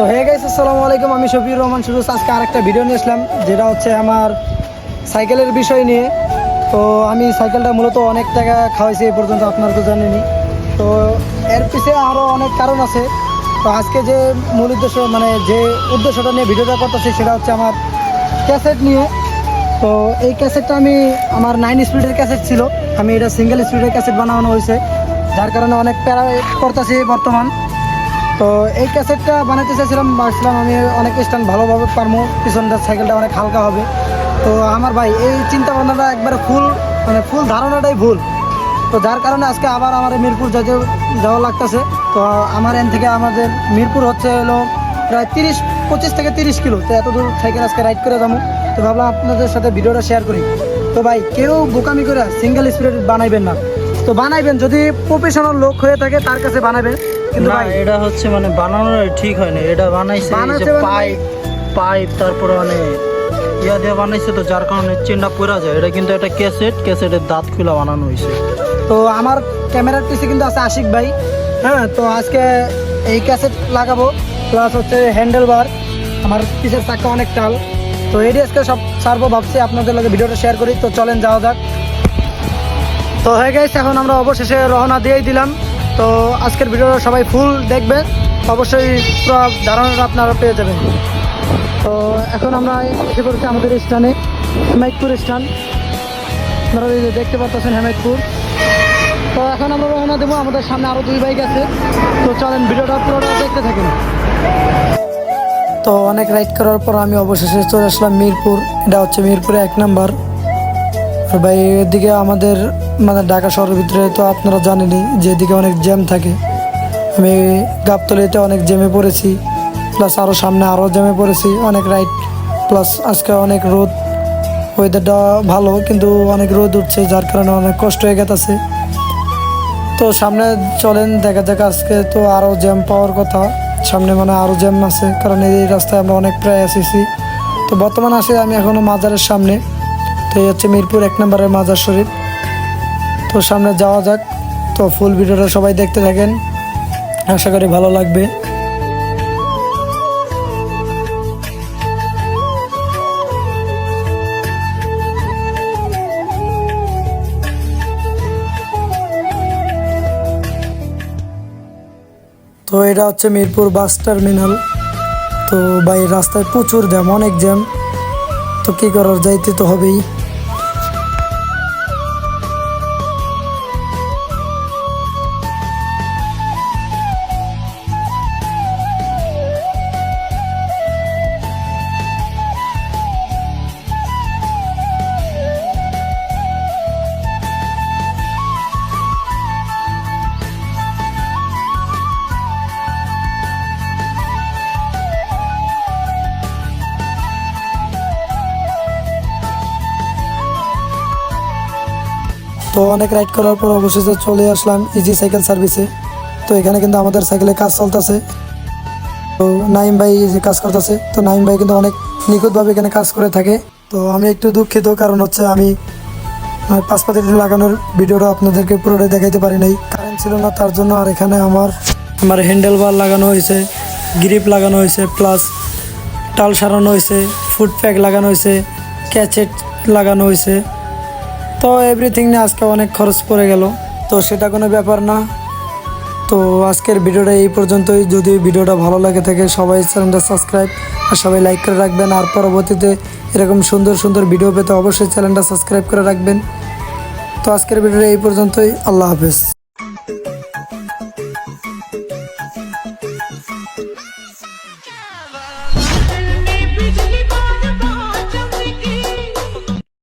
তো hey guys, আসসালামু আলাইকুম। আমি শফিউর রহমান সুরজ। আজকে আরেকটা ভিডিও নিয়ে আসলাম, যেটা হচ্ছে আমার সাইকেলের বিষয় নিয়ে। তো আমি সাইকেলটা মূলত অনেক টাকা খাওয়াইছি এই পর্যন্ত, আপনারা তো জানেনই। তো এর পিছে আরও অনেক কারণ আছে। তো আজকে যে মূল উদ্দেশ্য, মানে যে উদ্দেশ্যটা নিয়ে ভিডিওটা করতেছি, সেটা হচ্ছে আমার ক্যাসেট নিয়ে। তো এই ক্যাসেটটা আমার 9 স্পিডের ক্যাসেট ছিল। আমি এটা সিঙ্গেল স্পিডের ক্যাসেট বানানো হয়েছে, যার কারণে অনেক প্যারা করতেছি বর্তমান। তো এই ক্যাসেটটা বানাতে চাইছিলাম, ভাবছিলাম আমি অনেক স্ট্যান্ড ভালোভাবে পারবো, পিছনটা সাইকেলটা অনেক হালকা হবে। তো আমার ভাই এই চিন্তা ভাবনাটা একবারে ফুল ধারণাটাই ভুল। তো যার কারণে আজকে আবার আমার মিরপুর যাওয়া লাগতেছে। তো আমার এন থেকে আমাদের মিরপুর হচ্ছে হলো প্রায় 25 থেকে 30 কিলো। তো এত দূর সাইকেল আজকে রাইড করে যাবো। তো ভাবলাম আপনাদের সাথে ভিডিওটা শেয়ার করি। তো ভাই, কেউ বোকামি করে সিঙ্গেল স্পিড বানাইবেন না। তো বানাইবেন যদি প্রফেশনাল লোক হয়ে থাকে, তার কাছে বানাবেন। কিন্তু ভাই এটা হচ্ছে বানানো ঠিক হয় না। এটা বানাইছে পাইপ তারপরে ইয়া দিয়ে বানাইছে, তো যার কারণে চেনটা পড়া যায়। এটা কিন্তু একটা ক্যাসেটের দাঁত খুলে বানানো হয়েছে। তো আমার ক্যামেরার পিছে কিন্তু আছে আশিক ভাই। হ্যাঁ, তো আজকে এই ক্যাসেট লাগাবো, প্লাস হচ্ছে হ্যান্ডেল বার। আমার পিছের চাকা অনেক টাল। তো এটি আজকে সব ছাড়বো ভাবছি, আপনাদের লগে ভিডিওটা শেয়ার করি। তো চলেন যাওয়া যাক। তো হয়ে গেছে, এখন আমরা অবশেষে রওনা দিয়েই দিলাম। তো আজকের ভিডিওটা সবাই ফুল দেখবেন, অবশ্যই পুরো ধারণাটা আপনারা পেয়ে যাবেন। তো এখন আমরা এসে পড়ছি আমাদের স্থানে, হেমায়তপুর স্থান। আপনারা দেখতে পাচ্ছেন হেমায়তপুর। তো এখন আমরা রওনা দেবো, আমাদের সামনে আরও 2 বাইক আছে। তো চলেন ভিডিওটা পুরোটা দেখতে থাকেন। তো অনেক রাইড করার পর আমি অবশেষে চলে আসলাম মিরপুর। এটা হচ্ছে মিরপুরে 1 নাম্বার। আর ভাই, এদিকে আমাদের ঢাকা শহরের ভিতরে তো আপনারা জানেনই যে এদিকে অনেক জ্যাম থাকে। আমি গাবতলীতে অনেক জ্যামে পড়েছি, প্লাস আরও সামনে আরও জ্যামে পড়েছি, অনেক রাইড। প্লাস আজকে অনেক রোদ, ওয়েদারটা ভালো কিন্তু অনেক রোদ উঠছে, যার কারণে অনেক কষ্ট হয়ে গেছে। তো সামনে চলেন দেখা যাক। আজকে তো আরও জ্যাম পাওয়ার কথা, সামনে আরও জ্যাম আছে, কারণ এই রাস্তায় আমরা অনেক প্রায় এসেছি। তো বর্তমানে আসি আমি এখনও মাজারের সামনে। তো এই হচ্ছে মিরপুর 1 নম্বরের মাজার শরীফ। তো সামনে যাওয়া যাক। তো ফুল ভিডিওটা সবাই দেখতে থাকেন, আশা করি ভালো লাগবে। তো এটা হচ্ছে মিরপুর বাস টার্মিনাল। তো ভাই, রাস্তায় প্রচুর জ্যাম, অনেক জ্যাম। তো কী করার, যাইতে তো হবেই। তো অনেক রাইড করার পর অবশেষে চলে আসলাম ইজি সাইকেল সার্ভিসে। তো এখানে কিন্তু আমাদের সাইকেলে কাজ চলতেছে। তো নাইম ভাই যে কাজ করতেছে, তো নাইম ভাই কিন্তু অনেক নিখুঁতভাবে এখানে কাজ করে থাকে। তো আমি একটু দুঃখিত, কারণ হচ্ছে আমি পাশপাতি লাগানোর ভিডিওটা আপনাদেরকে পুরোটাই দেখাইতে পারি নাই, কারেন্ট ছিল না তার জন্য। আর এখানে আমার হ্যান্ডেল বার লাগানো হয়েছে, গ্রিপ লাগানো হয়েছে, প্লাস টাল সারানো হয়েছে, ফুট প্যাক লাগানো হয়েছে, ক্যাচেট লাগানো হয়েছে। তো এভরিথিং নিয়ে আজকে অনেক খরচ পড়ে গেল, তো সেটা কোনো ব্যাপার না। তো আজকের ভিডিওটা এই পর্যন্তই। যদি ভিডিওটা ভালো লাগে থাকে, সবাই চ্যানেলটা সাবস্ক্রাইব আর সবাই লাইক করে রাখবেন। আর পরবর্তীতে এরকম সুন্দর সুন্দর ভিডিও পেতে অবশ্যই চ্যানেলটা সাবস্ক্রাইব করে রাখবেন। তো আজকের ভিডিওটা এই পর্যন্তই। আল্লাহ হাফেজ।